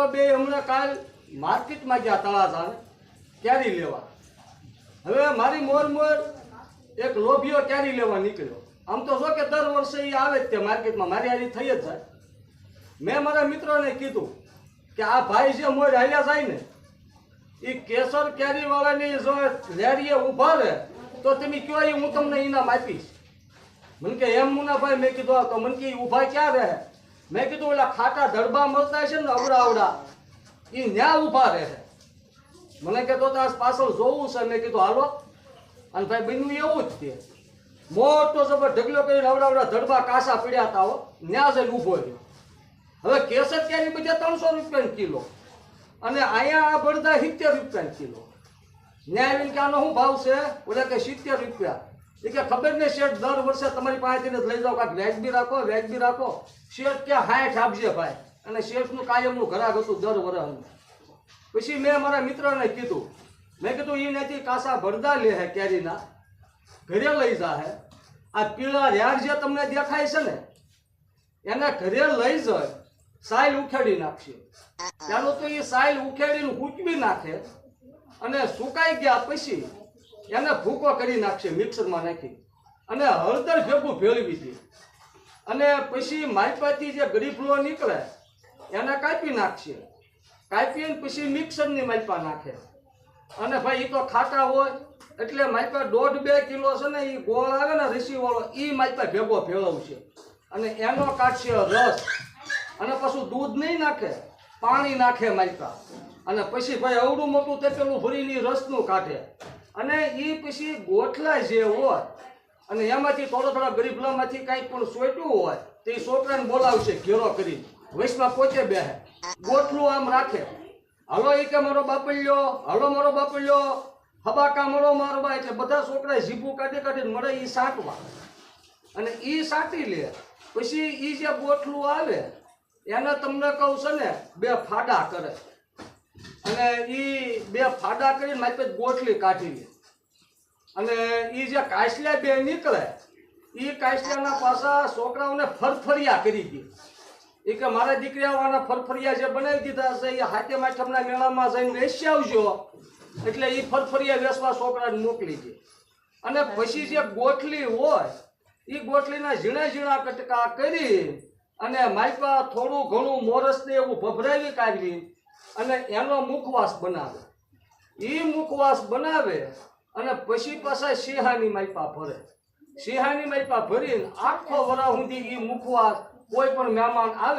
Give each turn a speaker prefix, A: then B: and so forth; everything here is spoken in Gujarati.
A: મિત્રો બે હમણાં કાલ માર્કેટમાં ગયા તળાજાને કેરી લેવા. હવે મારી મોર એક લોભિયો કેરી લેવા નીકળ્યો. આમ તો જો કે દર વર્ષે એ આવે જ તે માર્કેટમાં, મારી હારી થઈ જ જાય. મેં મારા મિત્રોને કીધું કે આ ભાઈ જે મોર હાલ્યા જાય ને એ કેસર કેરી વાળાની જો લેરીએ ઊભા રહે તો તમે કયો એ હું તમને ઇનામ આપીશ. મને કે એમ મુનાભાઈ, મેં કીધું તો મને કે ઊભા ક્યાં રહે? મેં કીધું ઓલા ખાટા ધડબા મળતા છે ને અવડા એ ન્યા ઊભા રહે. મને કે તો આજ પાછળ જોવું છે. મેં કીધું હાલો. અને ભાઈ બન્યું એવું જ છે. મોટો જબર ઢગલો કરીને અવડા ધડબા કાસા પીડ્યા હતા હો, ન્યા જઈને ઊભો રહ્યો. હવે કેસર કેરી બધા 300 રૂપિયા કિલો અને અહીંયા આ બળદા 70 રૂપિયા કિલો. ન્યાય આવીને કે આનો શું ભાવ છે? ઓલા કે 70 રૂપિયા. એ કે ખબર નહીં શેઠ, દર વર્ષે તમારી પાસેથી જ લઈ જાઓ, કાંઈક વ્યાજબી રાખો. શેઠ કે 60 આપજે ભાઈ. અને શેઠનું કાયમનું ઘરાક હતું દર વર્ષનું. પછી મેં મારા મિત્રને કીધું, મેં કીધું એ નથી કાસા ભરદા લે હે કેરીના, ઘરે લઈ જા હે. આ પીળા યાર જે તમને દેખાય છે ને એને ઘરે લઈ જાય, સાઈલ ઉખેડી નાખશે. ચાલો તો એ સાઈલ ઉખેડીને કૂચવી નાખે અને સુકાઈ ગયા પછી એને ભૂકો કરી નાખશે મિક્સરમાં નાખી અને હળદર ભેગું ભેળવી દે. અને પછી માલપાથી જે ગરીબલો નીકળે એને કાપી નાખશે. કાપીને પછી મિક્સરની માલપા નાખે. અને ભાઈ એ તો ખાટા હોય એટલે માલપા 1.5-2 કિલો છે ને એ ગોળ આવે ને રસી વાળો એ માલપા ભેગો ભેળવશે અને એનો કાઢશે રસ. અને પછી દૂધ નહીં નાખે, પાણી નાખે માલપા. અને પછી ભાઈ અવડું મોટું તેપેલું ભરીને રસનું કાઢે. અને એ પછી ગોઠલા જે હોય અને એમાંથી થોડા ગરીબલામાંથી કાંઈ પણ સોટ્યું હોય તો એ છોકરાને બોલાવશે ઘેરો કરી, વૈશમાં પોતે બેહે, ગોઠલું આમ રાખે. હાલો એ કે મારો બાપલ્યો, હાલો મારો બાપલ્યો, હબાકા મારો બા. એટલે બધા છોકરા જીભું કાઢીને મળે એ સાંટવા. અને એ સાંટી લે પછી એ જે ગોઠલું આવે એને તમને કહું છે ને 2 ફાડા કરે. અને એ 2 ફાડા કરીને મારી ગોઠલી કાઢી લે. અને એ જે કાચલા 2 નીકળે એ કાચલાના પાછા છોકરાઓને ફરફરિયા કરી દે. એ કે મારા દીકરી આવવાના ફરફરિયા જે બનાવી દીધા છે એ હાથે માઠમના મેળામાં જઈને વેચી આવજો. એટલે એ ફરફરિયા વેચવા છોકરાને મોકલી દે. અને પછી જે ગોઠલી હોય એ ગોઠલીના ઝીણા કટકા કરી અને માઇપા થોડું ઘણું મોરસને એવું ભભરાવી કાઢવી અને એનો મુખવાસ બનાવે. એ મુખવાસ બનાવે અને પછી પાછા સિંહાની માઇપા ભરે. સિંહાની માઇપા ભરીને આખો વરા સુધી એ મુખવાસ કોઈ પણ મહેમાન આવે